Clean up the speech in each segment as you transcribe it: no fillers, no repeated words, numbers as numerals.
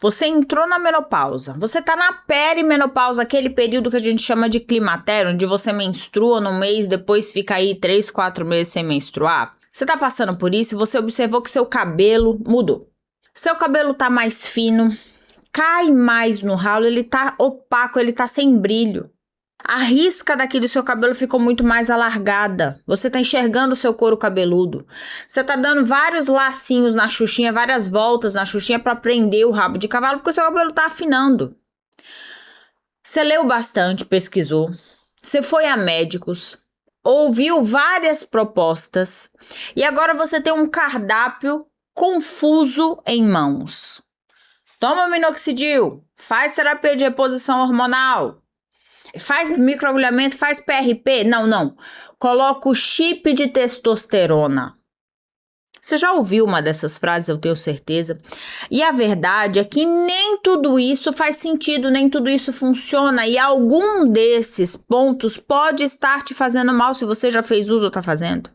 Você entrou na menopausa, você tá na perimenopausa, aquele período que a gente chama de climatério, onde você menstrua num mês, depois fica aí 3, 4 meses sem menstruar. Você tá passando por isso e você observou que seu cabelo mudou. Seu cabelo tá mais fino, cai mais no ralo, ele tá opaco, ele tá sem brilho. A risca daqui do seu cabelo ficou muito mais alargada. Você tá enxergando o seu couro cabeludo. Você tá dando vários lacinhos na xuxinha, várias voltas na xuxinha para prender o rabo de cavalo, porque o seu cabelo tá afinando. Você leu bastante, pesquisou. Você foi a médicos, ouviu várias propostas e agora você tem um cardápio confuso em mãos. Toma minoxidil, faz terapia de reposição hormonal, faz microagulhamento, faz PRP. Não. Coloca o chip de testosterona. Você já ouviu uma dessas frases, eu tenho certeza. E a verdade é que nem tudo isso faz sentido, nem tudo isso funciona. E algum desses pontos pode estar te fazendo mal se você já fez uso ou está fazendo.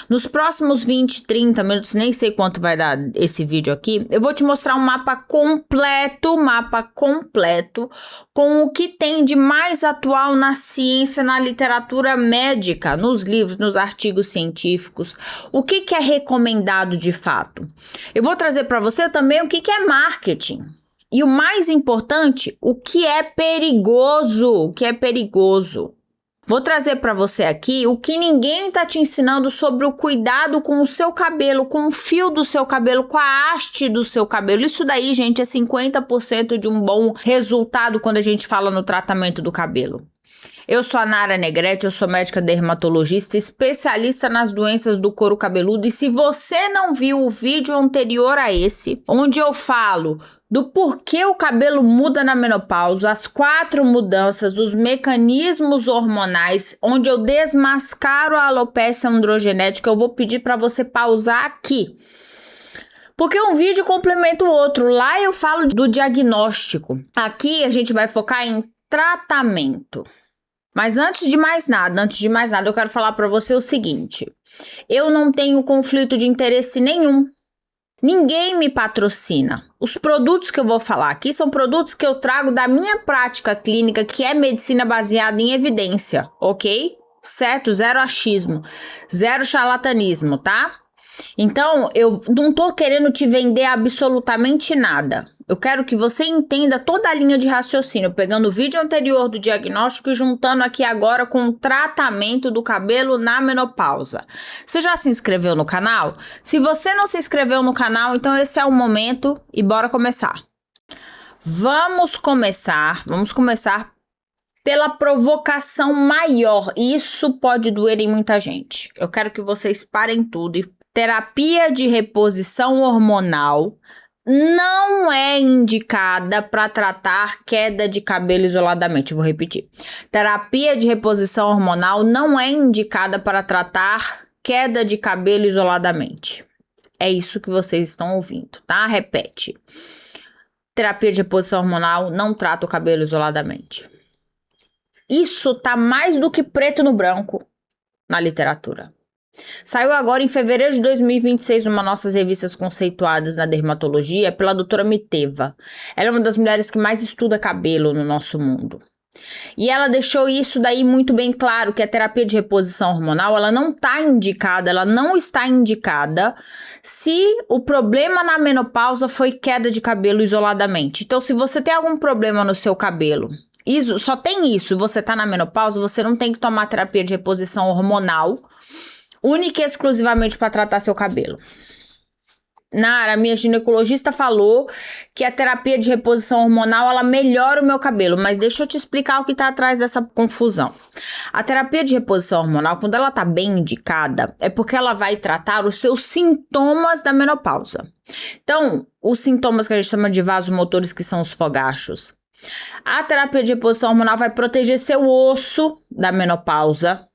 Nos próximos 20, 30 minutos, nem sei quanto vai dar esse vídeo aqui, eu vou te mostrar um mapa completo com o que tem de mais atual na ciência, na literatura médica, nos livros, nos artigos científicos, o que é recomendado de fato. Eu vou trazer para você também o que é marketing. E o mais importante, o que é perigoso, Vou trazer para você aqui o que ninguém tá te ensinando sobre o cuidado com o seu cabelo, com o fio do seu cabelo, com a haste do seu cabelo. Isso daí, gente, é 50% de um bom resultado quando a gente fala no tratamento do cabelo. Eu sou a Nara Negrete, eu sou médica dermatologista, especialista nas doenças do couro cabeludo. E se você não viu o vídeo anterior a esse, onde eu falo do porquê o cabelo muda na menopausa, as 4 mudanças dos mecanismos hormonais, onde eu desmascaro a alopecia androgenética, eu vou pedir para você pausar aqui. Porque um vídeo complementa o outro. Lá eu falo do diagnóstico. Aqui a gente vai focar em tratamento. Mas antes de mais nada, eu quero falar para você o seguinte. Eu não tenho conflito de interesse nenhum. Ninguém me patrocina. Os produtos que eu vou falar aqui são produtos que eu trago da minha prática clínica, que é medicina baseada em evidência, ok? Certo? Zero achismo, zero charlatanismo, tá? Então, eu não tô querendo te vender absolutamente nada. Eu quero que você entenda toda a linha de raciocínio, pegando o vídeo anterior do diagnóstico e juntando aqui agora com o tratamento do cabelo na menopausa. Você já se inscreveu no canal? Se você não se inscreveu no canal, então esse é o momento e bora começar. Vamos começar pela provocação maior. Isso pode doer em muita gente. Eu quero que vocês parem tudo e terapia de reposição hormonal não é indicada para tratar queda de cabelo isoladamente. Vou repetir. Terapia de reposição hormonal não é indicada para tratar queda de cabelo isoladamente. É isso que vocês estão ouvindo, tá? Repete. Terapia de reposição hormonal não trata o cabelo isoladamente. Isso tá mais do que preto no branco na literatura. Saiu agora em fevereiro de 2026 numa nossas revistas conceituadas na dermatologia pela doutora Miteva. Ela é uma das mulheres que mais estuda cabelo no nosso mundo. E ela deixou isso daí muito bem claro, que a terapia de reposição hormonal, ela não está indicada se o problema na menopausa foi queda de cabelo isoladamente. Então, se você tem algum problema no seu cabelo, só tem isso, você tá na menopausa, você não tem que tomar terapia de reposição hormonal, única e exclusivamente para tratar seu cabelo. Nara, minha ginecologista falou que a terapia de reposição hormonal, ela melhora o meu cabelo, mas deixa eu te explicar o que tá atrás dessa confusão. A terapia de reposição hormonal, quando ela tá bem indicada, é porque ela vai tratar os seus sintomas da menopausa. Então, os sintomas que a gente chama de vasomotores, que são os fogachos. A terapia de reposição hormonal vai proteger seu osso da menopausa.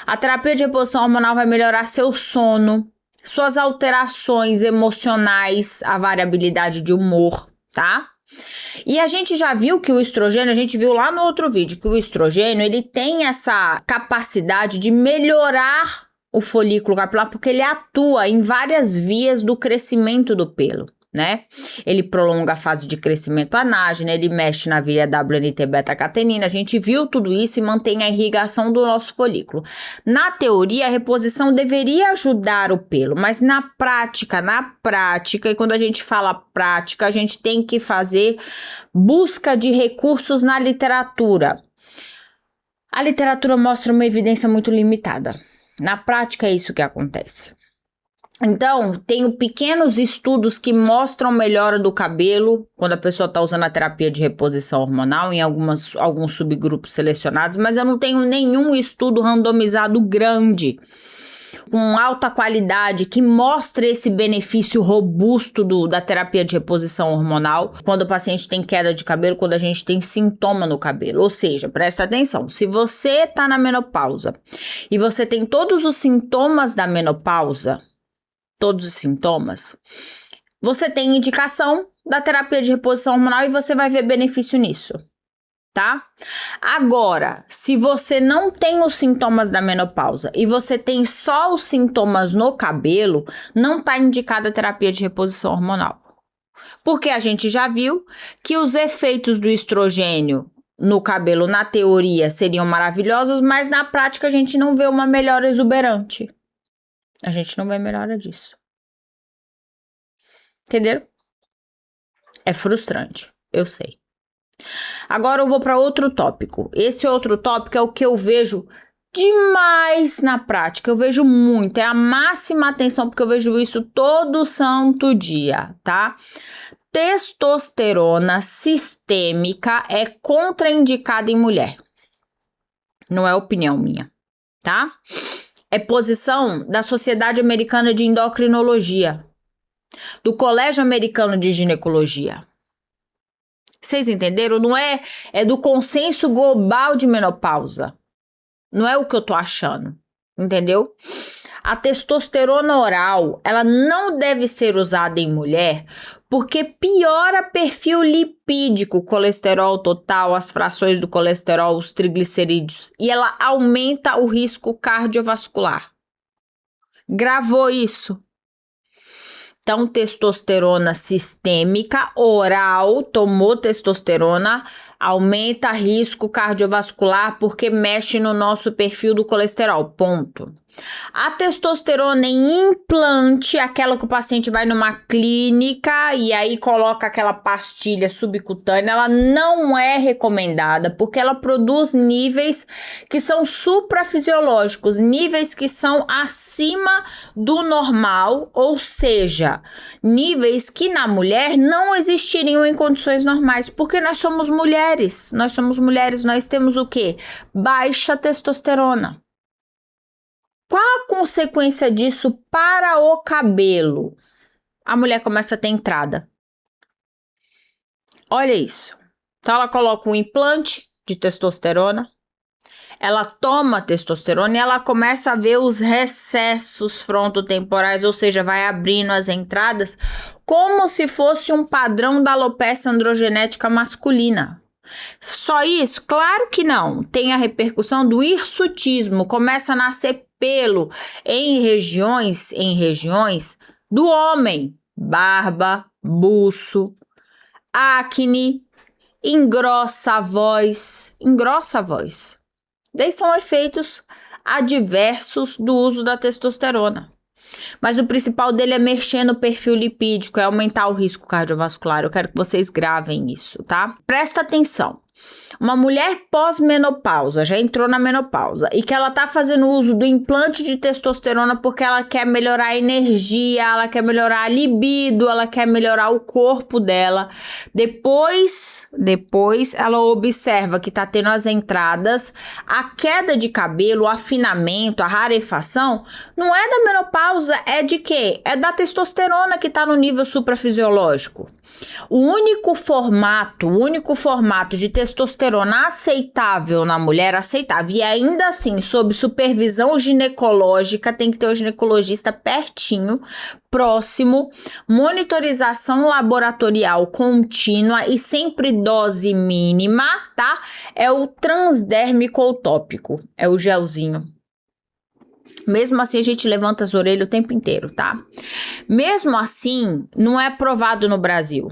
A terapia de reposição hormonal vai melhorar seu sono, suas alterações emocionais, a variabilidade de humor, tá? E a gente já viu que o estrogênio, a gente viu lá no outro vídeo, que o estrogênio, ele tem essa capacidade de melhorar o folículo capilar, porque ele atua em várias vias do crescimento do pelo, né? Ele prolonga a fase de crescimento anágeno, ele mexe na via WNT-beta-catenina, a gente viu tudo isso e mantém a irrigação do nosso folículo. Na teoria, a reposição deveria ajudar o pelo, mas na prática, e quando a gente fala prática, a gente tem que fazer busca de recursos na literatura. A literatura mostra uma evidência muito limitada. Na prática, é isso que acontece. Então, tenho pequenos estudos que mostram melhora do cabelo quando a pessoa está usando a terapia de reposição hormonal em alguns subgrupos selecionados, mas eu não tenho nenhum estudo randomizado grande, com alta qualidade, que mostre esse benefício robusto da terapia de reposição hormonal quando o paciente tem queda de cabelo, quando a gente tem sintoma no cabelo. Ou seja, presta atenção, se você está na menopausa e você tem todos os sintomas da menopausa, todos os sintomas, você tem indicação da terapia de reposição hormonal e você vai ver benefício nisso, tá? Agora, se você não tem os sintomas da menopausa e você tem só os sintomas no cabelo, não tá indicada a terapia de reposição hormonal. Porque a gente já viu que os efeitos do estrogênio no cabelo, na teoria, seriam maravilhosos, mas na prática a gente não vê uma melhora exuberante. A gente não vê melhora disso. Entenderam? É frustrante, eu sei. Agora eu vou para outro tópico. Esse outro tópico é o que eu vejo demais na prática. Eu vejo muito, é a máxima atenção, porque eu vejo isso todo santo dia, tá? Testosterona sistêmica é contraindicada em mulher. Não é opinião minha, tá? É posição da Sociedade Americana de Endocrinologia, do Colégio Americano de Ginecologia. Vocês entenderam? Não é? É do consenso global de menopausa. Não é o que eu tô achando, entendeu? A testosterona oral, ela não deve ser usada em mulher porque piora perfil lipídico, colesterol total, as frações do colesterol, os triglicerídeos, e ela aumenta o risco cardiovascular. Gravou isso? Então, testosterona sistêmica oral, tomou testosterona, aumenta risco cardiovascular porque mexe no nosso perfil do colesterol, ponto. A testosterona em implante, aquela que o paciente vai numa clínica e aí coloca aquela pastilha subcutânea, ela não é recomendada porque ela produz níveis que são suprafisiológicos, níveis que são acima do normal, ou seja, níveis que na mulher não existiriam em condições normais, porque nós somos mulheres, nós temos o quê? Baixa testosterona. Qual a consequência disso para o cabelo? A mulher começa a ter entrada. Olha isso. Então ela coloca um implante de testosterona, ela toma testosterona e ela começa a ver os recessos frontotemporais, ou seja, vai abrindo as entradas como se fosse um padrão da alopecia androgenética masculina. Só isso? Claro que não. Tem a repercussão do hirsutismo, começa a nascer pelo em regiões do homem, barba, buço, acne, engrossa a voz. Daí são efeitos adversos do uso da testosterona. Mas o principal dele é mexer no perfil lipídico, é aumentar o risco cardiovascular. Eu quero que vocês gravem isso, tá? Presta atenção. Uma mulher pós-menopausa, já entrou na menopausa, e que ela tá fazendo uso do implante de testosterona porque ela quer melhorar a energia, ela quer melhorar a libido, ela quer melhorar o corpo dela. Depois ela observa que tá tendo as entradas, a queda de cabelo, o afinamento, a rarefação, não é da menopausa, é de quê? É da testosterona que tá no nível suprafisiológico. O único formato de testosterona aceitável na mulher, e ainda assim sob supervisão ginecológica, tem que ter o ginecologista pertinho, próximo, monitorização laboratorial contínua e sempre dose mínima, tá? É o transdérmico ou tópico, é o gelzinho. Mesmo assim, a gente levanta as orelhas o tempo inteiro, tá? Mesmo assim, não é aprovado no Brasil.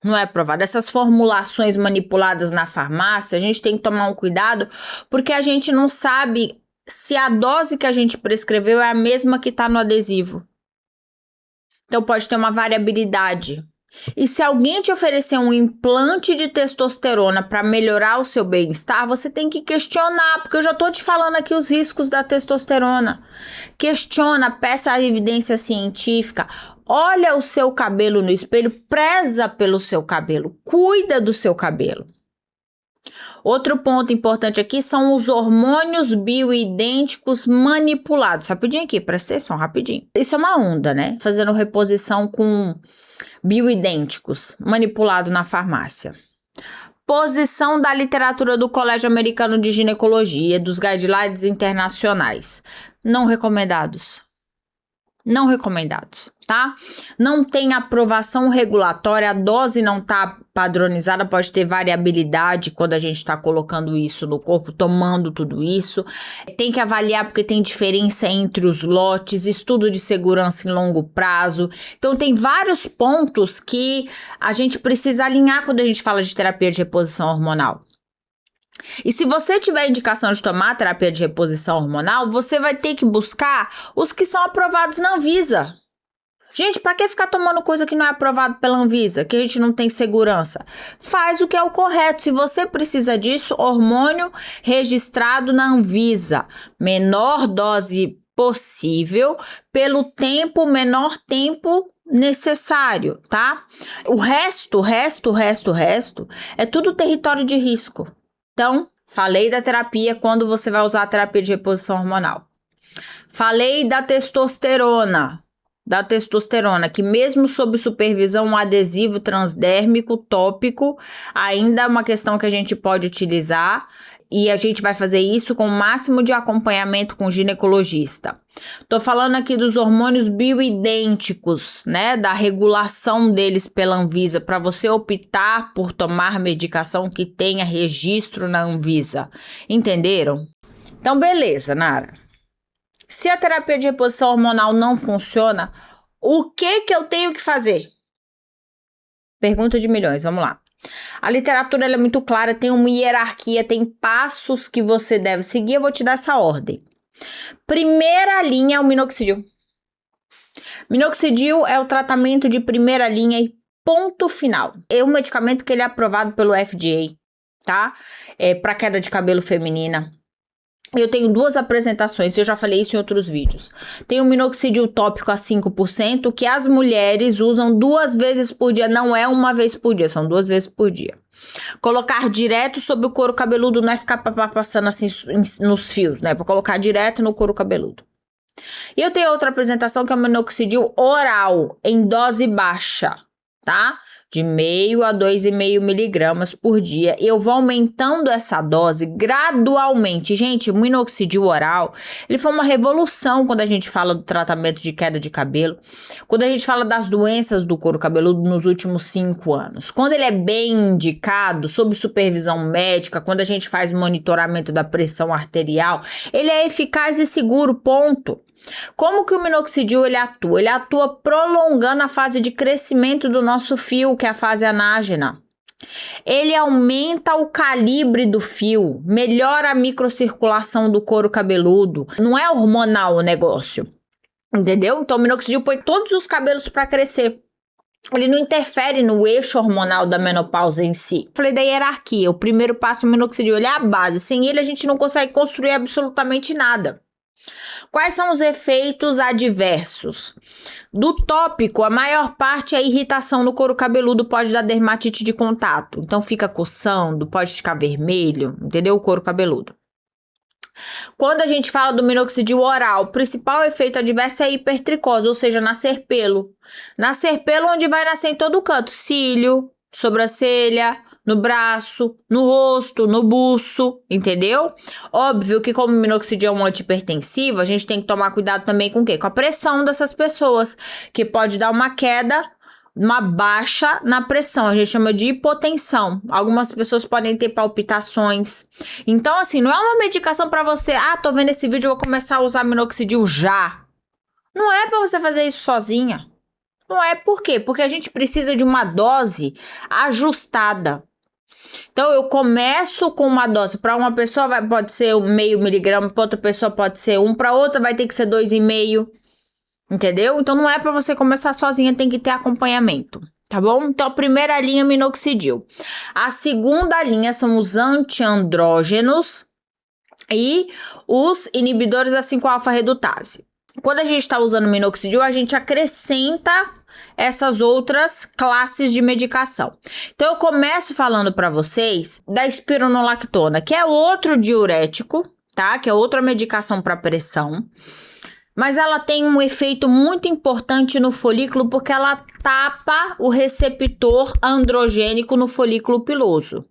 Não é aprovado. Essas formulações manipuladas na farmácia, a gente tem que tomar um cuidado, porque a gente não sabe se a dose que a gente prescreveu é a mesma que está no adesivo. Então, pode ter uma variabilidade. E se alguém te oferecer um implante de testosterona para melhorar o seu bem-estar, você tem que questionar, porque eu já tô te falando aqui os riscos da testosterona. Questiona, peça a evidência científica, olha o seu cabelo no espelho, preza pelo seu cabelo, cuida do seu cabelo. Outro ponto importante aqui são os hormônios bioidênticos manipulados. Rapidinho aqui, presta atenção, rapidinho. Isso é uma onda, né? Fazendo reposição com bioidênticos, manipulado na farmácia. Posição da literatura do Colégio Americano de Ginecologia, dos guidelines internacionais. Não recomendados. Não recomendados, tá? Não tem aprovação regulatória, a dose não tá padronizada, pode ter variabilidade quando a gente tá colocando isso no corpo, tomando tudo isso. Tem que avaliar porque tem diferença entre os lotes, estudo de segurança em longo prazo. Então tem vários pontos que a gente precisa alinhar quando a gente fala de terapia de reposição hormonal. E se você tiver indicação de tomar terapia de reposição hormonal, você vai ter que buscar os que são aprovados na Anvisa. Gente, para que ficar tomando coisa que não é aprovado pela Anvisa, que a gente não tem segurança? Faz o que é o correto. Se você precisa disso, hormônio registrado na Anvisa. Menor dose possível, pelo menor tempo necessário, tá? O resto é tudo território de risco. Então, falei da terapia quando você vai usar a terapia de reposição hormonal. Falei da testosterona, que mesmo sob supervisão, um adesivo transdérmico tópico ainda é uma questão que a gente pode utilizar e a gente vai fazer isso com o máximo de acompanhamento com o ginecologista. Tô falando aqui dos hormônios bioidênticos, né, da regulação deles pela Anvisa, para você optar por tomar medicação que tenha registro na Anvisa. Entenderam? Então, beleza, Nara. Se a terapia de reposição hormonal não funciona, o que eu tenho que fazer? Pergunta de milhões, vamos lá. A literatura ela é muito clara, tem uma hierarquia, tem passos que você deve seguir, eu vou te dar essa ordem. Primeira linha é o minoxidil. Minoxidil é o tratamento de primeira linha e ponto final. É um medicamento que ele é aprovado pelo FDA, tá? Para queda de cabelo feminina. Eu tenho 2 apresentações, eu já falei isso em outros vídeos. Tem o minoxidil tópico a 5%, que as mulheres usam 2 vezes por dia, não é uma vez por dia, são 2 vezes por dia. Colocar direto sobre o couro cabeludo, não é ficar passando assim nos fios, né? Para colocar direto no couro cabeludo. E eu tenho outra apresentação que é o minoxidil oral, em dose baixa, tá? De 0,5 a 2,5 miligramas por dia. Eu vou aumentando essa dose gradualmente. Gente, o minoxidil oral, ele foi uma revolução quando a gente fala do tratamento de queda de cabelo, quando a gente fala das doenças do couro cabeludo nos últimos 5 anos. Quando ele é bem indicado, sob supervisão médica, quando a gente faz monitoramento da pressão arterial, ele é eficaz e seguro, ponto. Como que o minoxidil ele atua? Ele atua prolongando a fase de crescimento do nosso fio, que é a fase anágena. Ele aumenta o calibre do fio, melhora a microcirculação do couro cabeludo. Não é hormonal o negócio, entendeu? Então o minoxidil põe todos os cabelos para crescer. Ele não interfere no eixo hormonal da menopausa em si. Falei da hierarquia. O primeiro passo do minoxidil, ele é a base. Sem ele a gente não consegue construir absolutamente nada. Quais são os efeitos adversos? Do tópico, a maior parte é irritação no couro cabeludo, pode dar dermatite de contato. Então fica coçando, pode ficar vermelho, entendeu? O couro cabeludo. Quando a gente fala do minoxidil oral, o principal efeito adverso é a hipertricose, ou seja, nascer pelo. Nascer pelo onde vai nascer em todo canto, cílio, sobrancelha, no braço, no rosto, no buço, entendeu? Óbvio que como o minoxidil é um antihipertensivo, a gente tem que tomar cuidado também com o quê? Com a pressão dessas pessoas, que pode dar uma queda uma baixa na pressão, a gente chama de hipotensão. Algumas pessoas podem ter palpitações. Então, assim, não é uma medicação para você, tô vendo esse vídeo, eu vou começar a usar minoxidil já. Não é para você fazer isso sozinha. Não é, por quê? Porque a gente precisa de uma dose ajustada. Então, eu começo com uma dose. Para uma pessoa pode ser 0,5 miligrama, para outra pessoa pode ser 1, para outra vai ter que ser 2,5. Entendeu? Então, não é para você começar sozinha, tem que ter acompanhamento. Tá bom? Então, a primeira linha, minoxidil. A segunda linha são os antiandrógenos e os inibidores da 5-alfa-redutase. Quando a gente está usando minoxidil, a gente acrescenta essas outras classes de medicação. Então, eu começo falando para vocês da espironolactona, que é outro diurético, tá? Que é outra medicação para pressão. Mas ela tem um efeito muito importante no folículo porque ela tapa o receptor androgênico no folículo piloso.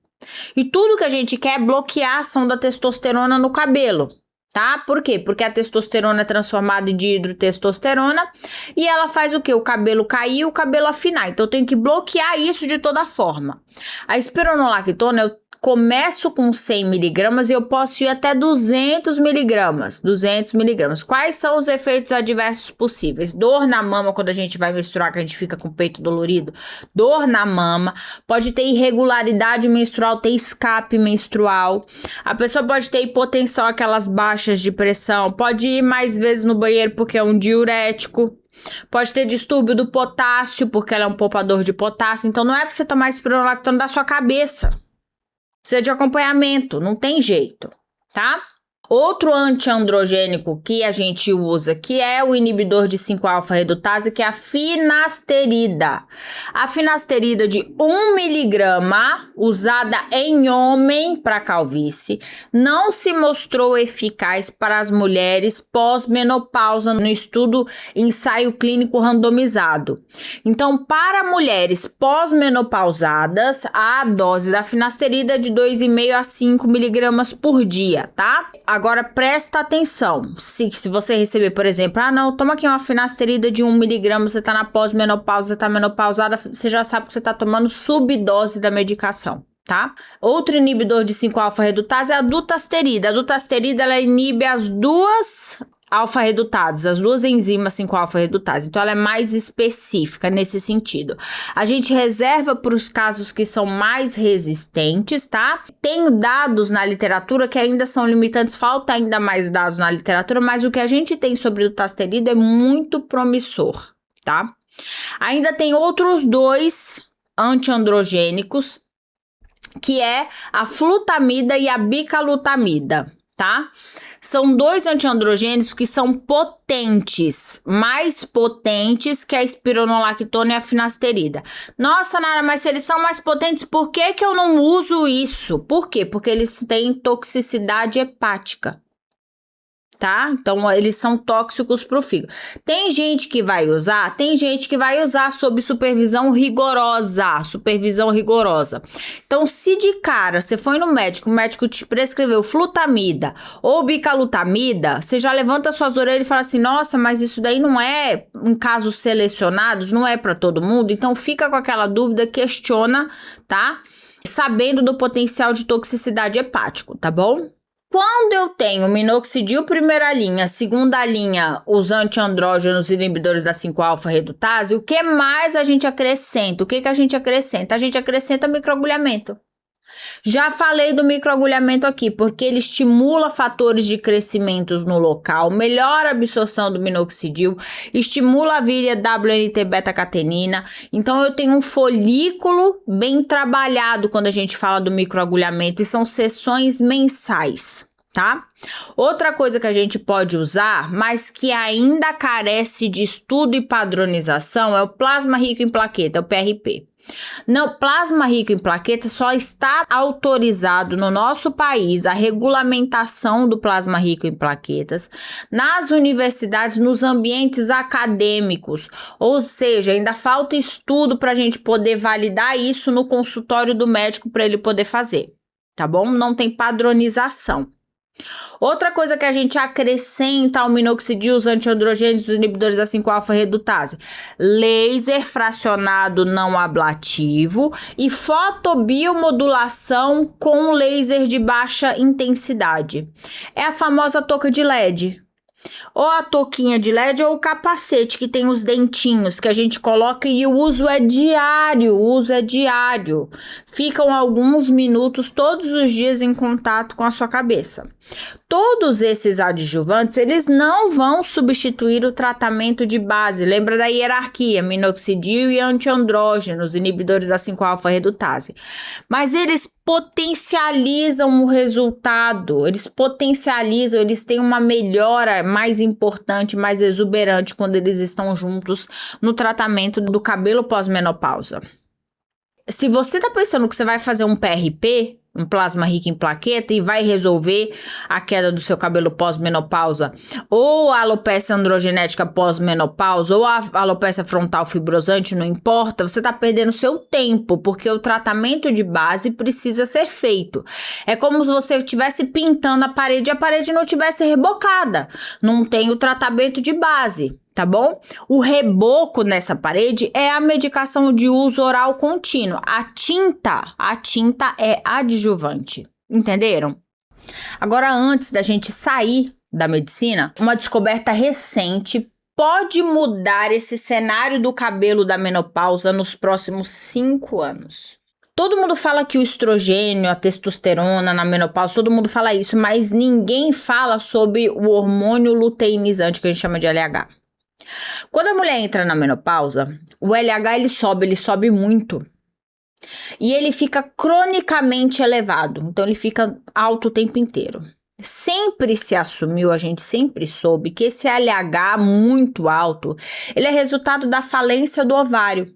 E tudo que a gente quer é bloquear a ação da testosterona no cabelo. Tá? Por quê? Porque a testosterona é transformada em dihidrotestosterona e ela faz o quê? O cabelo cair e o cabelo afinar. Então, eu tenho que bloquear isso de toda forma. A espironolactona, eu começo com 100 miligramas e eu posso ir até 200 miligramas. 200 miligramas. Quais são os efeitos adversos possíveis? Dor na mama quando a gente vai menstruar, que a gente fica com o peito dolorido. Dor na mama. Pode ter irregularidade menstrual, ter escape menstrual. A pessoa pode ter hipotensão, aquelas baixas de pressão. Pode ir mais vezes no banheiro porque é um diurético. Pode ter distúrbio do potássio, porque ela é um poupador de potássio. Então, não é pra você tomar espironolactona da sua cabeça. Precisa de acompanhamento, não tem jeito, tá? Outro antiandrogênico que a gente usa, que é o inibidor de 5-alfa-redutase, que é a finasterida. A finasterida de 1 miligrama, usada em homem para calvície, não se mostrou eficaz para as mulheres pós-menopausa no estudo ensaio clínico randomizado. Então, para mulheres pós-menopausadas, a dose da finasterida é de 2,5 a 5 miligramas por dia, tá? Agora, presta atenção, se você receber, por exemplo, toma aqui uma finasterida de 1 miligrama, você tá na pós-menopausa, você tá menopausada, você já sabe que você tá tomando subdose da medicação, tá? Outro inibidor de 5-alfa-redutase é a dutasterida. A dutasterida, ela inibe as duas alfa-redutases, as duas enzimas 5-alfa-redutase, então ela é mais específica nesse sentido. A gente reserva para os casos que são mais resistentes, tá? Tem dados na literatura que ainda são limitantes, falta ainda mais dados na literatura, mas o que a gente tem sobre dutasterida é muito promissor, tá? Ainda tem outros dois antiandrogênicos, que é a flutamida e a bicalutamida, tá? São dois antiandrogênicos que são potentes, mais potentes que a espironolactona e a finasterida. Nossa, Nara, mas se eles são mais potentes, por que eu não uso isso? Por quê? Porque eles têm toxicidade hepática. Tá? Então, eles são tóxicos pro fígado. Tem gente que vai usar sob supervisão rigorosa, Então, se de cara você foi no médico, o médico te prescreveu flutamida ou bicalutamida, você já levanta suas orelhas e fala assim, nossa, mas isso daí não é em casos selecionados, não é para todo mundo, então fica com aquela dúvida, questiona, tá? Sabendo do potencial de toxicidade hepático, tá bom? Quando eu tenho minoxidil primeira linha, segunda linha, os antiandrógenos e inibidores da 5-alfa-redutase, o que mais a gente acrescenta? O que a gente acrescenta? A gente acrescenta microagulhamento. Já falei do microagulhamento aqui, porque ele estimula fatores de crescimento no local, melhora a absorção do minoxidil, estimula a via WNT-beta-catenina. Então, eu tenho um folículo bem trabalhado quando a gente fala do microagulhamento, e são sessões mensais, tá? Outra coisa que a gente pode usar, mas que ainda carece de estudo e padronização, é o plasma rico em plaqueta, o PRP. Não, plasma rico em plaquetas só está autorizado no nosso país a regulamentação do plasma rico em plaquetas nas universidades, nos ambientes acadêmicos, ou seja, ainda falta estudo para a gente poder validar isso no consultório do médico para ele poder fazer, tá bom? Não tem padronização. Outra coisa que a gente acrescenta ao minoxidil, os antiandrogênicos, os inibidores da 5-alfa-redutase: laser fracionado não ablativo e fotobiomodulação com laser de baixa intensidade. É a famosa touca de LED. Ou a touquinha de LED ou o capacete que tem os dentinhos que a gente coloca, e o uso é diário, Ficam alguns minutos todos os dias em contato com a sua cabeça. Todos esses adjuvantes, eles não vão substituir o tratamento de base. Lembra da hierarquia, minoxidil e antiandrógenos, inibidores da 5-alfa-redutase. Mas eles potencializam o resultado, eles têm uma melhora mais importante, mais exuberante quando eles estão juntos no tratamento do cabelo pós-menopausa. Se você tá pensando que você vai fazer um PRP, um plasma rico em plaqueta, e vai resolver a queda do seu cabelo pós-menopausa, ou a alopecia androgenética pós-menopausa, ou a alopecia frontal fibrosante, não importa, você tá perdendo seu tempo, porque o tratamento de base precisa ser feito. É como se você estivesse pintando a parede e a parede não tivesse rebocada. Não tem o tratamento de base. Tá bom? O reboco nessa parede é a medicação de uso oral contínuo. A tinta é adjuvante. Entenderam? Agora, antes da gente sair da medicina, uma descoberta recente pode mudar esse cenário do cabelo da menopausa nos próximos 5 anos. Todo mundo fala que o estrogênio, a testosterona na menopausa, todo mundo fala isso, mas ninguém fala sobre o hormônio luteinizante, que a gente chama de LH. Quando a mulher entra na menopausa, o LH ele sobe muito. E ele fica cronicamente elevado, então ele fica alto o tempo inteiro. Sempre se assumiu, a gente sempre soube que esse LH muito alto, ele é resultado da falência do ovário.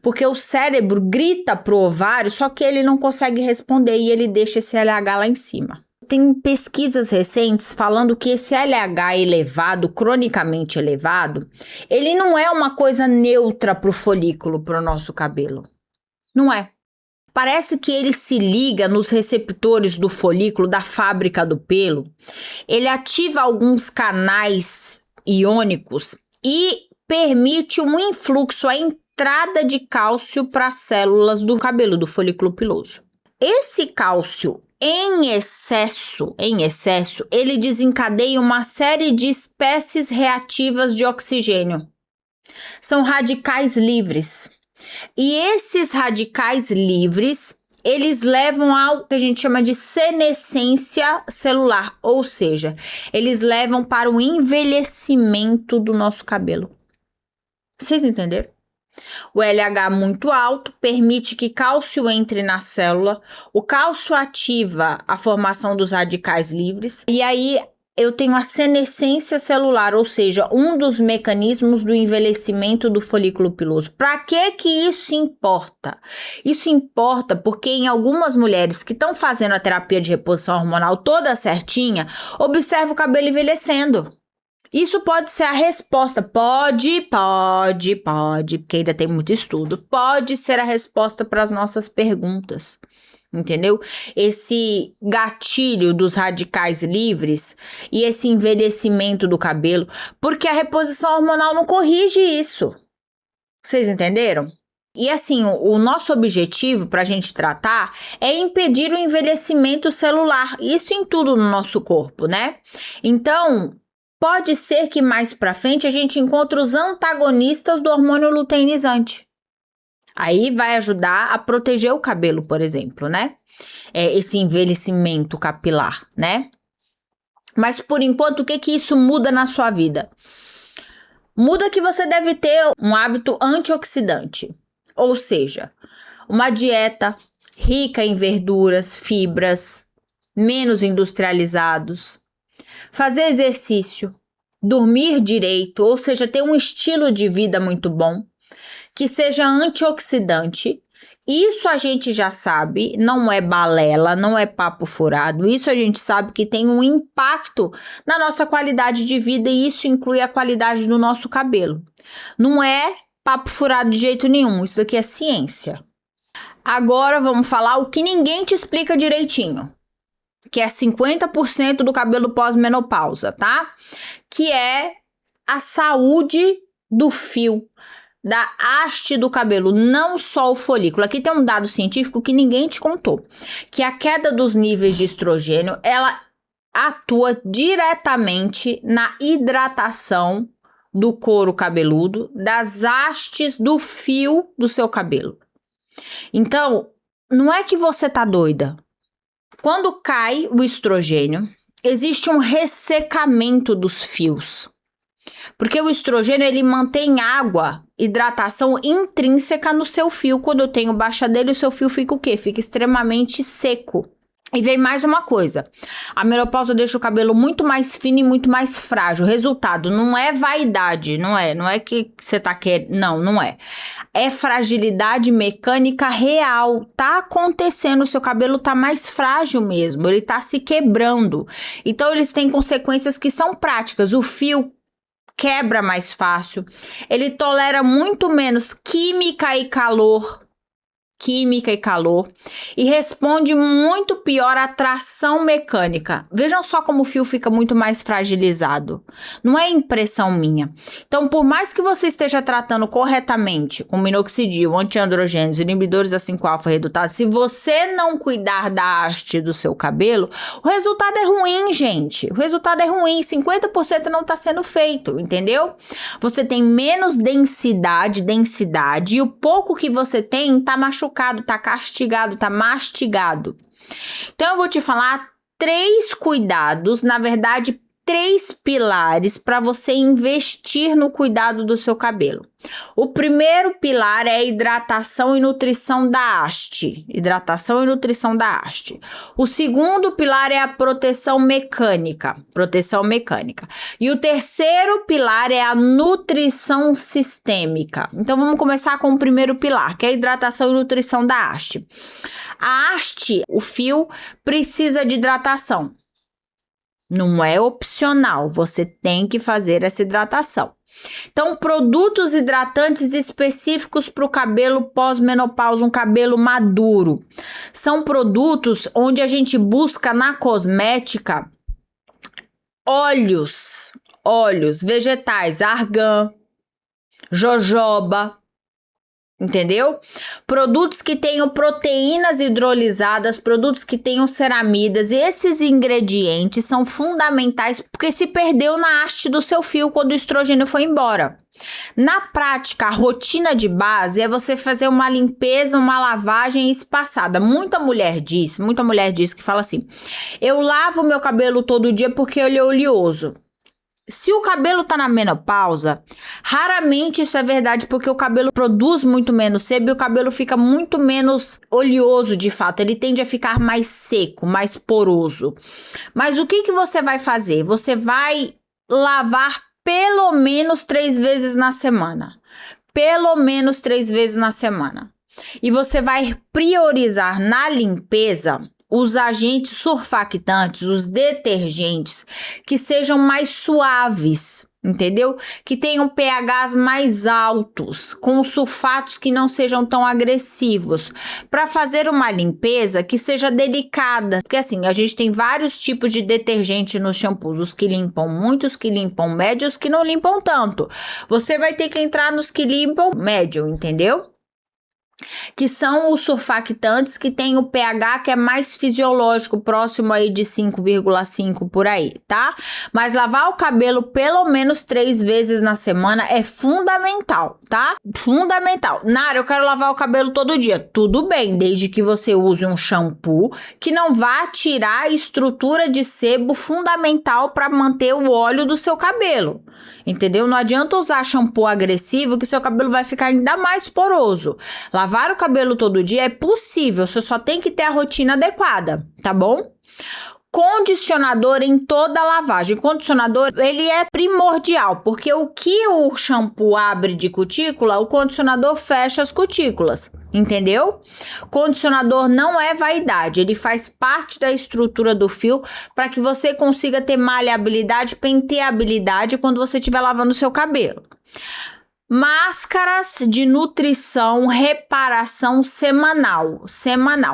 Porque o cérebro grita pro ovário, só que ele não consegue responder e ele deixa esse LH lá em cima. Tem pesquisas recentes falando que esse LH elevado, cronicamente elevado, ele não é uma coisa neutra para o folículo, para o nosso cabelo. Não é. Parece que ele se liga nos receptores do folículo, da fábrica do pelo. Ele ativa alguns canais iônicos e permite um influxo, a entrada de cálcio para as células do cabelo, do folículo piloso. Esse cálcio em excesso, ele desencadeia uma série de espécies reativas de oxigênio. São radicais livres. E esses radicais livres, eles levam ao que a gente chama de senescência celular, ou seja, eles levam para o envelhecimento do nosso cabelo. Vocês entenderam? O LH muito alto permite que cálcio entre na célula, o cálcio ativa a formação dos radicais livres, e aí eu tenho a senescência celular, ou seja, um dos mecanismos do envelhecimento do folículo piloso. Para que isso importa? Isso importa porque em algumas mulheres que estão fazendo a terapia de reposição hormonal toda certinha, observa o cabelo envelhecendo. Isso pode ser a resposta, pode, porque ainda tem muito estudo, pode ser a resposta para as nossas perguntas, entendeu? Esse gatilho dos radicais livres e esse envelhecimento do cabelo, porque a reposição hormonal não corrige isso. Vocês entenderam? E assim, o nosso objetivo para a gente tratar é impedir o envelhecimento celular, isso em tudo no nosso corpo, né? Então, pode ser que mais pra frente a gente encontre os antagonistas do hormônio luteinizante. Aí vai ajudar a proteger o cabelo, por exemplo, né? Esse envelhecimento capilar, né? Mas por enquanto, o que isso muda na sua vida? Muda que você deve ter um hábito antioxidante. Ou seja, uma dieta rica em verduras, fibras, menos industrializados. Fazer exercício, dormir direito, ou seja, ter um estilo de vida muito bom, que seja antioxidante. Isso a gente já sabe, não é balela, não é papo furado. Isso a gente sabe que tem um impacto na nossa qualidade de vida e isso inclui a qualidade do nosso cabelo. Não é papo furado de jeito nenhum, isso aqui é ciência. Agora vamos falar o que ninguém te explica direitinho. que é 50% do cabelo pós-menopausa, tá? Que é a saúde do fio, da haste do cabelo, não só o folículo. Aqui tem um dado científico que ninguém te contou, que a queda dos níveis de estrogênio, ela atua diretamente na hidratação do couro cabeludo, das hastes do fio do seu cabelo. Então, não é que você tá doida. Quando cai o estrogênio, existe um ressecamento dos fios. Porque o estrogênio, ele mantém água, hidratação intrínseca no seu fio. Quando eu tenho baixa dele, o seu fio fica o quê? Fica extremamente seco. E vem mais uma coisa, a menopausa deixa o cabelo muito mais fino e muito mais frágil. Resultado, não é vaidade, não é que você tá querendo, não é. É fragilidade mecânica real, tá acontecendo, o seu cabelo tá mais frágil mesmo, ele tá se quebrando. Então eles têm consequências que são práticas, o fio quebra mais fácil, ele tolera muito menos química e calor, e responde muito pior à tração mecânica. Vejam só como o fio fica muito mais fragilizado. Não é impressão minha. Então, por mais que você esteja tratando corretamente com minoxidil, antiandrogênios, inibidores da 5-alfa-redutase, se você não cuidar da haste do seu cabelo, o resultado é ruim, gente. O resultado é ruim. 50% não está sendo feito, entendeu? Você tem menos densidade, e o pouco que você tem está machucado, tá castigado, tá mastigado. Então eu vou te falar 3 cuidados, na verdade 3 pilares para você investir no cuidado do seu cabelo. O primeiro pilar é a hidratação e nutrição da haste. O segundo pilar é a proteção mecânica. E o terceiro pilar é a nutrição sistêmica. Então vamos começar com o primeiro pilar, que é a hidratação e nutrição da haste. A haste, o fio, precisa de hidratação. Não é opcional, você tem que fazer essa hidratação. Então, produtos hidratantes específicos para o cabelo pós-menopausa, um cabelo maduro. São produtos onde a gente busca na cosmética óleos vegetais, argan, jojoba. Entendeu? Produtos que tenham proteínas hidrolisadas, produtos que tenham ceramidas, esses ingredientes são fundamentais porque se perdeu na haste do seu fio quando o estrogênio foi embora. Na prática, a rotina de base é você fazer uma limpeza, uma lavagem espaçada. Muita mulher diz que fala assim, eu lavo meu cabelo todo dia porque ele é oleoso. Se o cabelo tá na menopausa, raramente isso é verdade, porque o cabelo produz muito menos sebo e o cabelo fica muito menos oleoso de fato. Ele tende a ficar mais seco, mais poroso. Mas o que você vai fazer? Você vai lavar pelo menos 3 vezes na semana. E você vai priorizar na limpeza os agentes surfactantes, os detergentes, que sejam mais suaves, entendeu? Que tenham pHs mais altos, com sulfatos que não sejam tão agressivos, para fazer uma limpeza que seja delicada. Porque assim, a gente tem vários tipos de detergente nos shampoos, os que limpam muito, os que limpam médio, os que não limpam tanto. Você vai ter que entrar nos que limpam médio, entendeu? Que são os surfactantes que tem o pH que é mais fisiológico, próximo aí de 5,5 por aí, tá? Mas lavar o cabelo pelo menos 3 vezes na semana é fundamental, tá? Fundamental. Nara, eu quero lavar o cabelo todo dia. Tudo bem, desde que você use um shampoo que não vá tirar a estrutura de sebo fundamental para manter o óleo do seu cabelo. Entendeu? Não adianta usar shampoo agressivo que seu cabelo vai ficar ainda mais poroso. Lavar o cabelo todo dia é possível, você só tem que ter a rotina adequada, tá bom? Condicionador em toda lavagem. Condicionador, ele é primordial, porque o que o shampoo abre de cutícula, o condicionador fecha as cutículas, entendeu? Condicionador não é vaidade, ele faz parte da estrutura do fio para que você consiga ter maleabilidade, penteabilidade quando você estiver lavando o seu cabelo. Máscaras de nutrição, reparação semanal.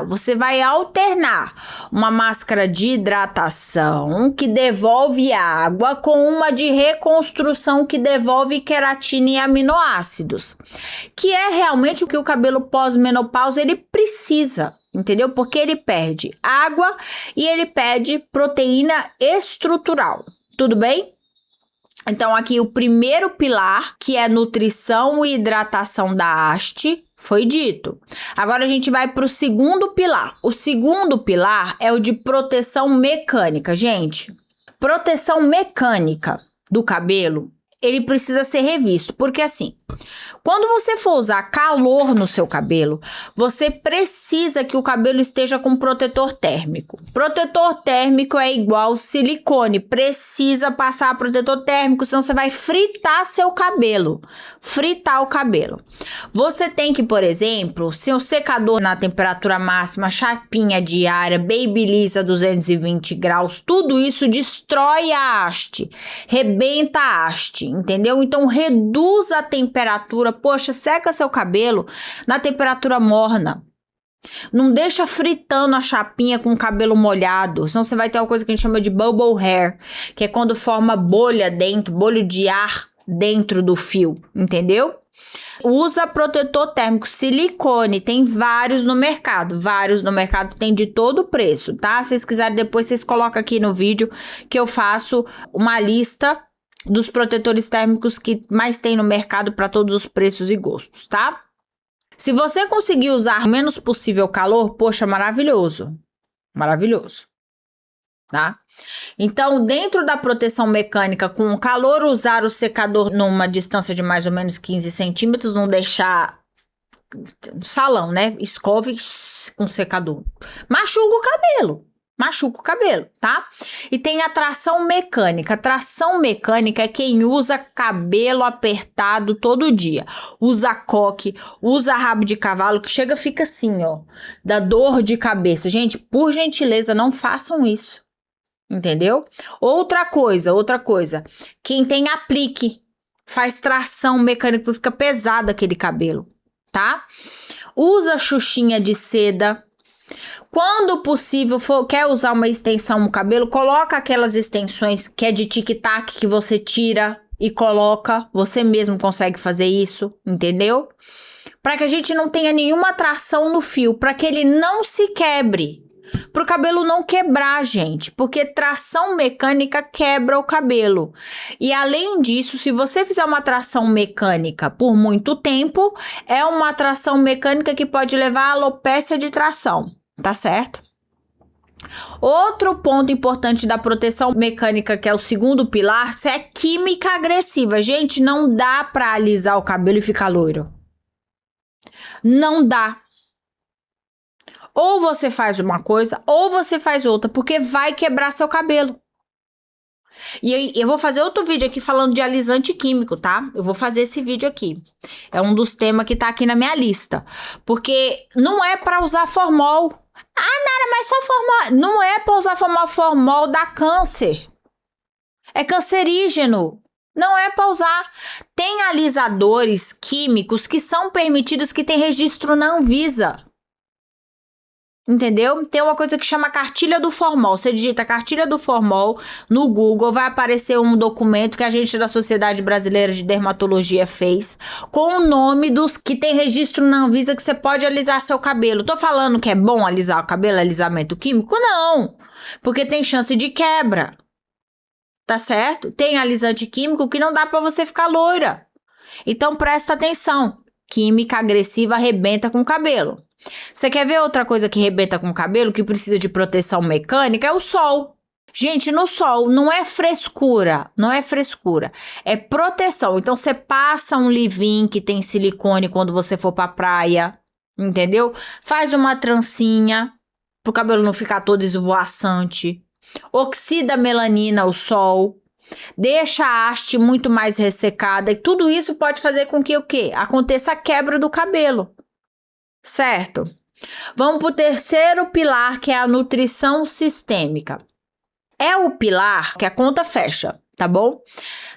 Você vai alternar uma máscara de hidratação que devolve água com uma de reconstrução que devolve queratina e aminoácidos, que é realmente o que o cabelo pós-menopausa ele precisa. Entendeu? Porque ele perde água e ele perde proteína estrutural. Tudo bem? Então, aqui o primeiro pilar, que é nutrição e hidratação da haste, foi dito. Agora a gente vai para o segundo pilar. O segundo pilar é o de proteção mecânica. Gente, proteção mecânica do cabelo, ele precisa ser revisto. Porque assim, quando você for usar calor no seu cabelo, você precisa que o cabelo esteja com protetor térmico. Protetor térmico é igual silicone, precisa passar protetor térmico, senão você vai fritar seu cabelo. Fritar o cabelo. Você tem que, por exemplo, seu secador na temperatura máxima, chapinha diária, Babyliss a 220 graus, tudo isso destrói a haste, rebenta a haste, entendeu? Então reduz a temperatura. Poxa, seca seu cabelo na temperatura morna. Não deixa fritando a chapinha com o cabelo molhado, senão você vai ter uma coisa que a gente chama de bubble hair, que é quando forma bolha dentro, bolha de ar dentro do fio, entendeu? Usa protetor térmico silicone, tem vários no mercado, tem de todo preço, tá? Se vocês quiserem depois vocês colocam aqui no vídeo que eu faço uma lista dos protetores térmicos que mais tem no mercado para todos os preços e gostos, tá? Se você conseguir usar o menos possível calor, poxa, maravilhoso. Maravilhoso, tá? Então, dentro da proteção mecânica com o calor, usar o secador numa distância de mais ou menos 15 centímetros, não deixar no salão, né? Escove com secador. Machuca o cabelo, tá? E tem a tração mecânica. Tração mecânica é quem usa cabelo apertado todo dia. Usa coque, usa rabo de cavalo, que chega fica assim, ó, dá dor de cabeça. Gente, por gentileza, não façam isso. Entendeu? Outra coisa. Quem tem aplique, faz tração mecânica, fica pesado aquele cabelo, tá? Usa xuxinha de seda. Quando possível, quer usar uma extensão no cabelo, coloca aquelas extensões que é de tic-tac que você tira e coloca. Você mesmo consegue fazer isso, entendeu? Para que a gente não tenha nenhuma tração no fio, para que ele não se quebre. Para o cabelo não quebrar, gente, porque tração mecânica quebra o cabelo. E além disso, se você fizer uma tração mecânica por muito tempo, é uma tração mecânica que pode levar a alopécia de tração. Tá certo? Outro ponto importante da proteção mecânica, que é o segundo pilar, é química agressiva. Gente, não dá pra alisar o cabelo e ficar loiro. Não dá. Ou você faz uma coisa, ou você faz outra, porque vai quebrar seu cabelo. E eu vou fazer outro vídeo aqui falando de alisante químico, tá? Eu vou fazer esse vídeo aqui. É um dos temas que tá aqui na minha lista. Porque não é pra usar formol. Ah, Nara, mas só formol. Não é pra usar formol. Formol dá câncer. É cancerígeno. Não é pra usar. Tem alisadores químicos que são permitidos, que tem registro na Anvisa. Entendeu? Tem uma coisa que chama cartilha do formol. Você digita cartilha do formol no Google, vai aparecer um documento que a gente da Sociedade Brasileira de Dermatologia fez com o nome dos que tem registro na Anvisa que você pode alisar seu cabelo. Tô falando que é bom alisar o cabelo, alisamento químico? Não, porque tem chance de quebra. Tá certo? Tem alisante químico que não dá pra você ficar loira. Então presta atenção. Química agressiva arrebenta com o cabelo. Você quer ver outra coisa que rebenta com o cabelo, que precisa de proteção mecânica? É o sol. Gente, no sol não é frescura, é proteção. Então você passa um leave-in que tem silicone quando você for pra praia, entendeu? Faz uma trancinha pro cabelo não ficar todo esvoaçante. Oxida a melanina, o sol. Deixa a haste muito mais ressecada. E tudo isso pode fazer com que o quê? Aconteça a quebra do cabelo. Certo? Vamos para o terceiro pilar, que é a nutrição sistêmica. É o pilar que a conta fecha, tá bom?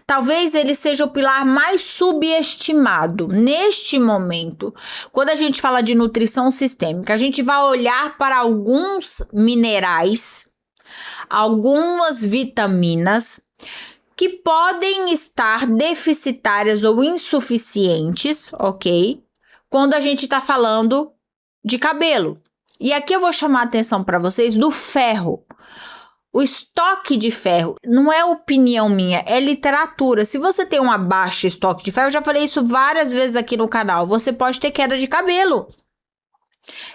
Talvez ele seja o pilar mais subestimado. Neste momento, quando a gente fala de nutrição sistêmica, a gente vai olhar para alguns minerais, algumas vitaminas que podem estar deficitárias ou insuficientes, ok? Quando a gente está falando de cabelo. E aqui eu vou chamar a atenção para vocês do ferro. O estoque de ferro não é opinião minha, é literatura. Se você tem um baixo estoque de ferro, eu já falei isso várias vezes aqui no canal, você pode ter queda de cabelo.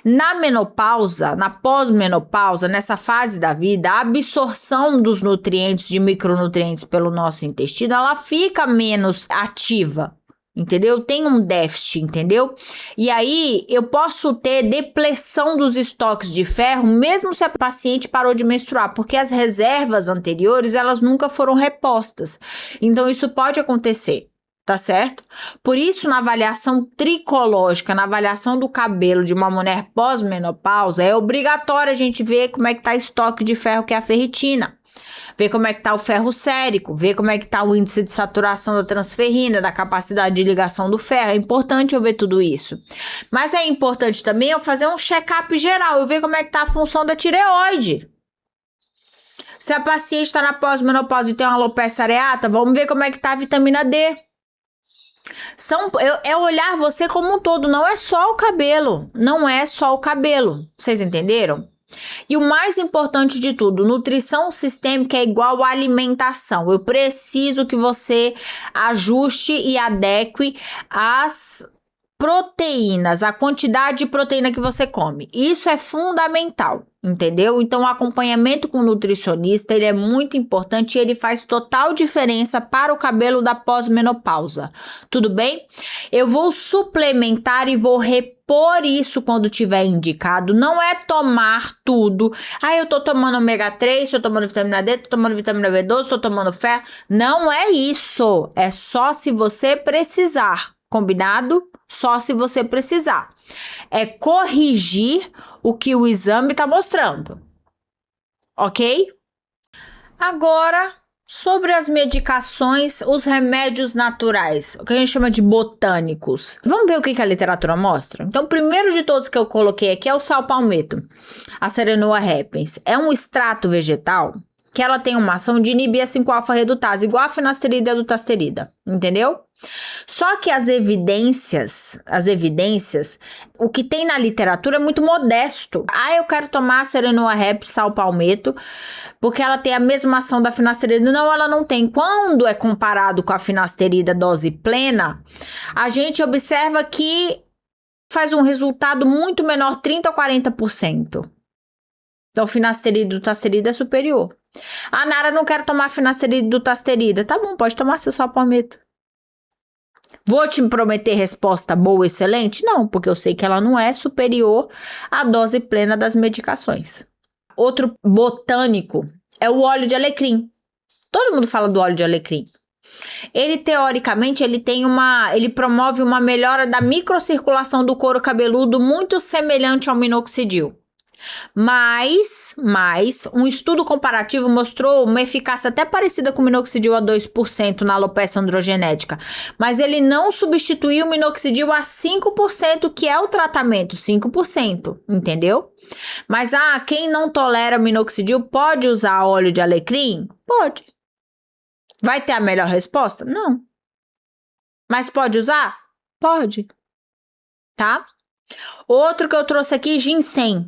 Na menopausa, na pós-menopausa, nessa fase da vida, a absorção dos nutrientes, de micronutrientes pelo nosso intestino, ela fica menos ativa. Entendeu? Tem um déficit, entendeu? E aí, eu posso ter depleção dos estoques de ferro, mesmo se a paciente parou de menstruar, porque as reservas anteriores, elas nunca foram repostas. Então, isso pode acontecer, tá certo? Por isso, na avaliação tricológica, na avaliação do cabelo de uma mulher pós-menopausa, é obrigatório a gente ver como é que tá o estoque de ferro, que é a ferritina. Ver como é que tá o ferro sérico, ver como é que tá o índice de saturação da transferrina, da capacidade de ligação do ferro. É importante eu ver tudo isso. Mas é importante também eu fazer um check-up geral, eu ver como é que tá a função da tireoide. Se a paciente está na pós-menopausa e tem uma alopecia areata, vamos ver como é que tá a vitamina D. É olhar você como um todo, não é só o cabelo. Não é só o cabelo. Vocês entenderam? E o mais importante de tudo, nutrição sistêmica é igual à alimentação. Eu preciso que você ajuste e adeque as proteínas, a quantidade de proteína que você come. Isso é fundamental, entendeu? Então, o acompanhamento com o nutricionista, ele é muito importante e ele faz total diferença para o cabelo da pós-menopausa. Tudo bem? Eu vou suplementar e vou repor isso quando tiver indicado. Não é tomar tudo. Eu tô tomando ômega 3, tô tomando vitamina D, tô tomando vitamina B12, tô tomando ferro. Não é isso. É só se você precisar. Combinado? Só se você precisar. É corrigir o que o exame está mostrando. Ok? Agora, sobre as medicações, os remédios naturais, o que a gente chama de botânicos. Vamos ver o que a literatura mostra? Então, o primeiro de todos que eu coloquei aqui é o sal palmeto, a Serenoa repens. É um extrato vegetal que ela tem uma ação de inibir a 5-alfa-redutase, igual a finasterida e a dutasterida, entendeu? Só que as evidências, o que tem na literatura é muito modesto. Eu quero tomar a Serenoa repens, sal palmeto, porque ela tem a mesma ação da finasterida. Não, ela não tem. Quando é comparado com a finasterida dose plena, a gente observa que faz um resultado muito menor, 30% a 40%. Então, finasterida e dutasterida é superior. Nara, não quero tomar finasterida e dutasterida. Tá bom, pode tomar seu sal palmeto. Vou te prometer resposta boa, excelente? Não, porque eu sei que ela não é superior à dose plena das medicações. Outro botânico é o óleo de alecrim. Todo mundo fala do óleo de alecrim. Ele, teoricamente, ele promove uma melhora da microcirculação do couro cabeludo muito semelhante ao minoxidil. Mas um estudo comparativo mostrou uma eficácia até parecida com o minoxidil a 2% na alopecia androgenética, mas ele não substituiu o minoxidil a 5%, que é o tratamento, 5%, entendeu? Mas quem não tolera minoxidil pode usar óleo de alecrim? Pode. Vai ter a melhor resposta? Não. Mas pode usar? Pode. Tá? Outro que eu trouxe aqui, ginseng.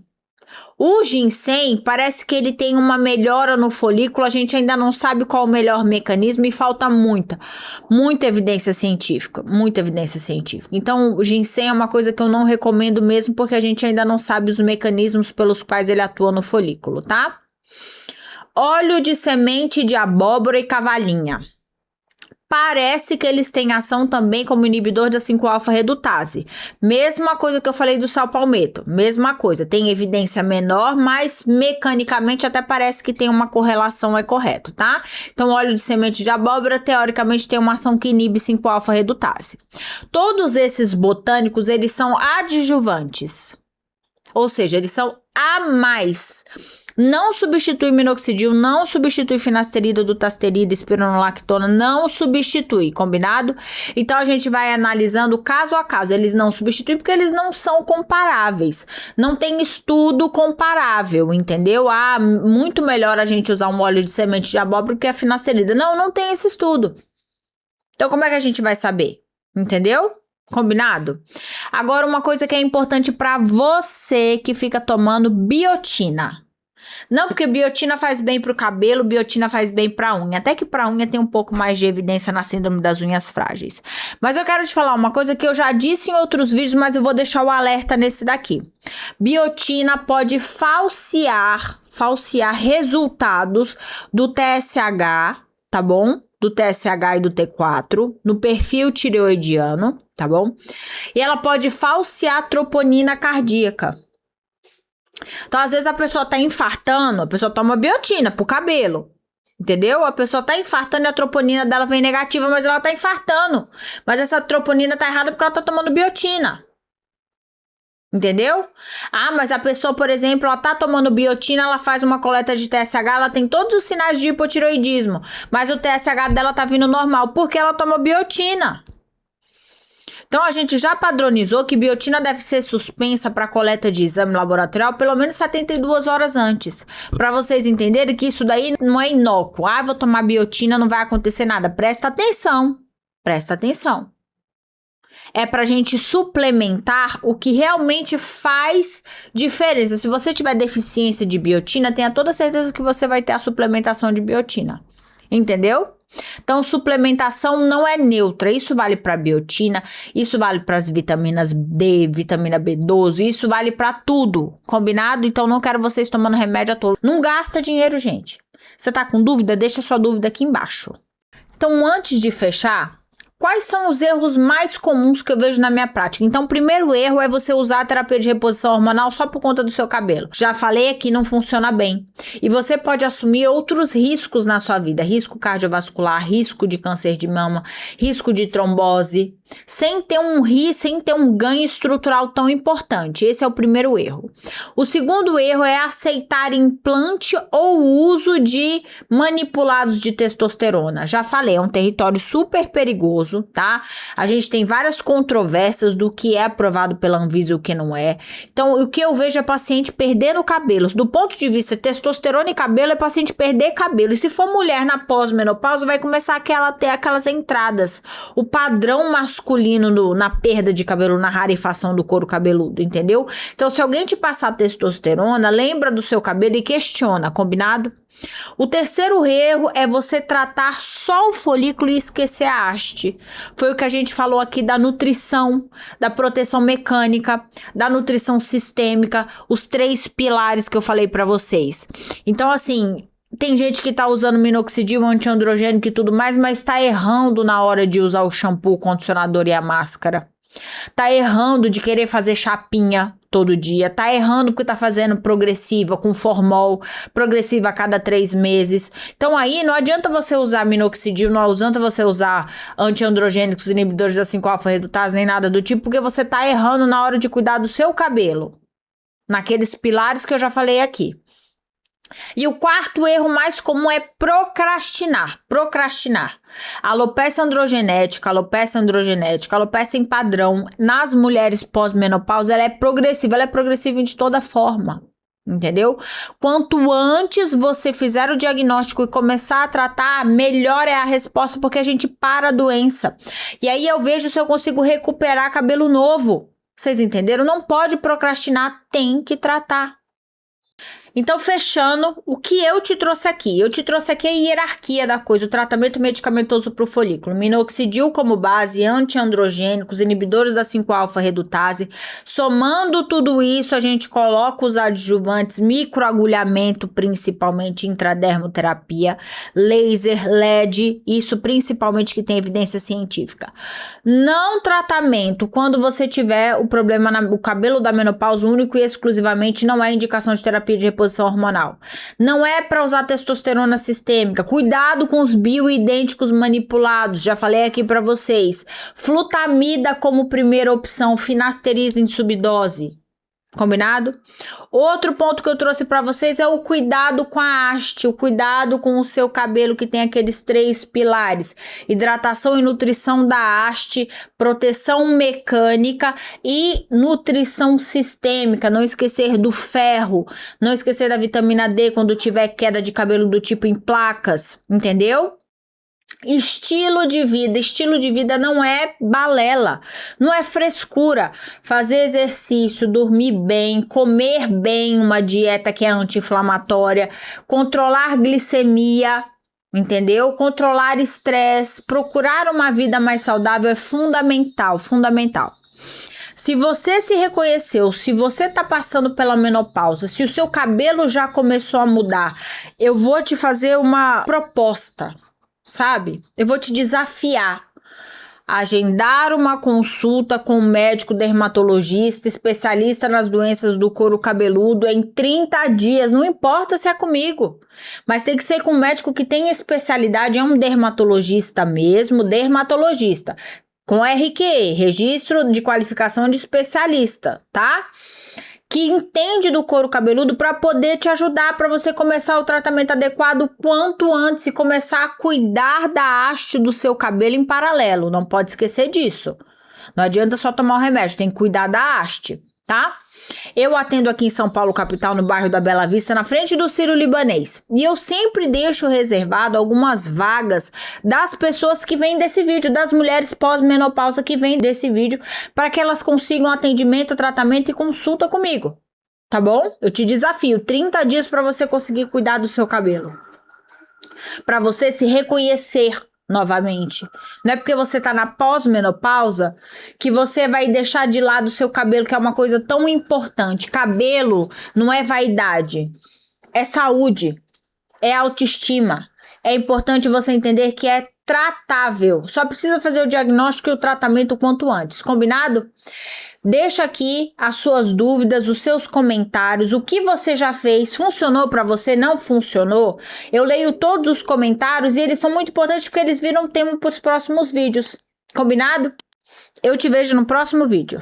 O ginseng parece que ele tem uma melhora no folículo, a gente ainda não sabe qual o melhor mecanismo e falta muita evidência científica, Então, o ginseng é uma coisa que eu não recomendo mesmo porque a gente ainda não sabe os mecanismos pelos quais ele atua no folículo, tá? Óleo de semente de abóbora e cavalinha. Parece que eles têm ação também como inibidor da 5-alfa-redutase. Mesma coisa que eu falei do sal palmeto. Mesma coisa. Tem evidência menor, mas mecanicamente até parece que tem uma correlação, é correto, tá? Então, óleo de semente de abóbora, teoricamente, tem uma ação que inibe 5-alfa-redutase. Todos esses botânicos, eles são adjuvantes. Ou seja, eles são a mais Não substitui minoxidil, não substitui finasterida, dutasterida, espironolactona, não substitui, combinado? Então a gente vai analisando caso a caso. Eles não substituem porque eles não são comparáveis. Não tem estudo comparável, entendeu? Ah, muito melhor a gente usar um óleo de semente de abóbora que a finasterida. Não tem esse estudo. Então como é que a gente vai saber? Entendeu? Combinado? Agora uma coisa que é importante para você que fica tomando biotina. Não, porque biotina faz bem pro cabelo, biotina faz bem pra unha. Até que pra unha tem um pouco mais de evidência na síndrome das unhas frágeis. Mas eu quero te falar uma coisa que eu já disse em outros vídeos, mas eu vou deixar o alerta nesse daqui. Biotina pode falsear resultados do TSH, tá bom? Do TSH e do T4 no perfil tireoidiano, tá bom? E ela pode falsear a troponina cardíaca. Então, às vezes a pessoa tá infartando, a pessoa toma biotina pro cabelo, entendeu? A pessoa tá infartando e a troponina dela vem negativa, mas ela tá infartando. Mas essa troponina tá errada porque ela tá tomando biotina. Entendeu? Ah, mas a pessoa, por exemplo, ela tá tomando biotina, ela faz uma coleta de TSH, ela tem todos os sinais de hipotireoidismo, mas o TSH dela tá vindo normal porque ela toma biotina. Então, a gente já padronizou que biotina deve ser suspensa para coleta de exame laboratorial pelo menos 72 horas antes. Para vocês entenderem que isso daí não é inócuo. Ah, vou tomar biotina, não vai acontecer nada. Presta atenção. Presta atenção. É para a gente suplementar o que realmente faz diferença. Se você tiver deficiência de biotina, tenha toda certeza que você vai ter a suplementação de biotina. Entendeu? Então, suplementação não é neutra. Isso vale para biotina, isso vale para as vitaminas D, vitamina B12, isso vale para tudo, combinado? Então, não quero vocês tomando remédio à toa. Não gasta dinheiro, gente. Você tá com dúvida? Deixa sua dúvida aqui embaixo. Então, antes de fechar, quais são os erros mais comuns que eu vejo na minha prática? Então, o primeiro erro é você usar a terapia de reposição hormonal só por conta do seu cabelo. Já falei aqui, não funciona bem. E você pode assumir outros riscos na sua vida. Risco cardiovascular, risco de câncer de mama, risco de trombose, sem ter um ganho estrutural tão importante. Esse é o primeiro erro. O segundo erro é aceitar implante ou uso de manipulados de testosterona. Já falei, é um território super perigoso, tá? A gente tem várias controvérsias do que é aprovado pela Anvisa e o que não é. Então, o que eu vejo é paciente perdendo cabelos. Do ponto de vista testosterona e cabelo, é paciente perder cabelo. E se for mulher na pós-menopausa, vai começar a ter aquelas entradas. O padrão masculino na perda de cabelo, na rarefação do couro cabeludo, entendeu? Então, se alguém te passar testosterona, lembra do seu cabelo e questiona, combinado? O terceiro erro é você tratar só o folículo e esquecer a haste. Foi o que a gente falou aqui da nutrição, da proteção mecânica, da nutrição sistêmica, os 3 pilares que eu falei pra vocês. Então, assim, tem gente que tá usando minoxidil, antiandrogênico e tudo mais, mas tá errando na hora de usar o shampoo, o condicionador e a máscara. Tá errando de querer fazer chapinha todo dia, tá errando porque tá fazendo progressiva com formol, progressiva a cada 3 meses. Então aí não adianta você usar minoxidil, não adianta você usar antiandrogênicos, inibidores da 5-alfa-redutase, nem nada do tipo, porque você tá errando na hora de cuidar do seu cabelo. Naqueles pilares que eu já falei aqui. E o quarto erro mais comum é procrastinar. Alopecia androgenética, alopecia em padrão, nas mulheres pós-menopausa, ela é progressiva de toda forma. Entendeu? Quanto antes você fizer o diagnóstico e começar a tratar, melhor é a resposta, porque a gente para a doença. E aí eu vejo se eu consigo recuperar cabelo novo. Vocês entenderam? Não pode procrastinar, tem que tratar. Então, fechando, o que eu te trouxe aqui? Eu te trouxe aqui a hierarquia da coisa, o tratamento medicamentoso para o folículo. Minoxidil como base, antiandrogênicos, inibidores da 5-alfa-redutase. Somando tudo isso, a gente coloca os adjuvantes, microagulhamento, principalmente intradermoterapia, laser, LED, isso principalmente que tem evidência científica. Não tratamento, quando você tiver o problema o cabelo da menopausa único e exclusivamente, não é indicação de terapia de reposição hormonal. Não é para usar testosterona sistêmica. Cuidado com os bioidênticos manipulados. Já falei aqui para vocês. Flutamida como primeira opção. Finasterida em subdose. Combinado? Outro ponto que eu trouxe para vocês é o cuidado com a haste, o cuidado com o seu cabelo, que tem aqueles 3 pilares: hidratação e nutrição da haste, proteção mecânica e nutrição sistêmica. Não esquecer do ferro, não esquecer da vitamina D quando tiver queda de cabelo do tipo em placas, entendeu? Estilo de vida não é balela, não é frescura. Fazer exercício, dormir bem, comer bem, uma dieta que é anti-inflamatória, controlar glicemia, entendeu? Controlar estresse, procurar uma vida mais saudável é fundamental, fundamental. Se você se reconheceu, se você tá passando pela menopausa, se o seu cabelo já começou a mudar, eu vou te fazer uma proposta. Sabe? Eu vou te desafiar a agendar uma consulta com um médico dermatologista, especialista nas doenças do couro cabeludo em 30 dias. Não importa se é comigo, mas tem que ser com um médico que tem especialidade, é um dermatologista mesmo, dermatologista, com RQE, Registro de Qualificação de Especialista, tá? Que entende do couro cabeludo para poder te ajudar, para você começar o tratamento adequado quanto antes e começar a cuidar da haste do seu cabelo em paralelo. Não pode esquecer disso. Não adianta só tomar o remédio, tem que cuidar da haste, tá? Eu atendo aqui em São Paulo, capital, no bairro da Bela Vista, na frente do Sírio-Libanês. E eu sempre deixo reservado algumas vagas das pessoas que vêm desse vídeo, das mulheres pós-menopausa que vêm desse vídeo, para que elas consigam atendimento, tratamento e consulta comigo. Tá bom? Eu te desafio, 30 dias para você conseguir cuidar do seu cabelo. Para você se reconhecer novamente. Não é porque você tá na pós-menopausa que você vai deixar de lado o seu cabelo, que é uma coisa tão importante. Cabelo não é vaidade, é saúde, é autoestima. É importante você entender que é tratável. Só precisa fazer o diagnóstico e o tratamento o quanto antes. Combinado? Deixa aqui as suas dúvidas, os seus comentários, o que você já fez, funcionou para você, não funcionou? Eu leio todos os comentários e eles são muito importantes porque eles viram tema para os próximos vídeos. Combinado? Eu te vejo no próximo vídeo.